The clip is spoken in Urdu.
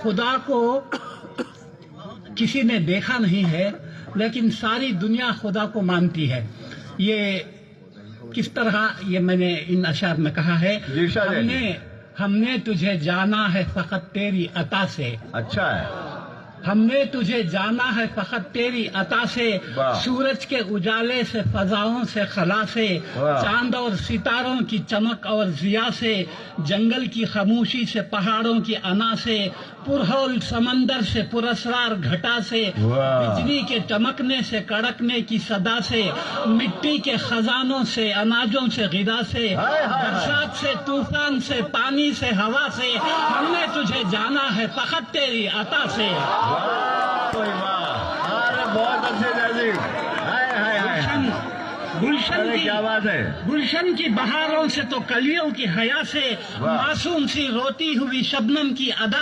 خدا کو کسی نے دیکھا نہیں ہے لیکن ساری دنیا خدا کو مانتی ہے. یہ کس طرح یہ میں نے ان اشعار میں کہا ہے. ہم نے تجھے جانا ہے فقط تیری عطا سے. اچھا ہے. ہم نے تجھے جانا ہے فقط تیری عطا سے. سورج کے اجالے سے فضاؤں سے خلا سے, چاند اور ستاروں کی چمک اور ضیاء سے, جنگل کی خاموشی سے پہاڑوں کی انا سے, پرہول سمندر سے پراسرار گھٹا سے, بجلی کے چمکنے سے کڑکنے کی صدا سے, مٹی کے خزانوں سے اناجوں سے غذا سے, برسات سے طوفان سے پانی سے ہوا سے, ہم نے تجھے جانا ہے فقط تیری عطا سے. بہت اچھے. گلشن کی بہاروں سے تو کلیوں کی حیا سے, معصوم سی روتی ہوئی شبنم کی ادا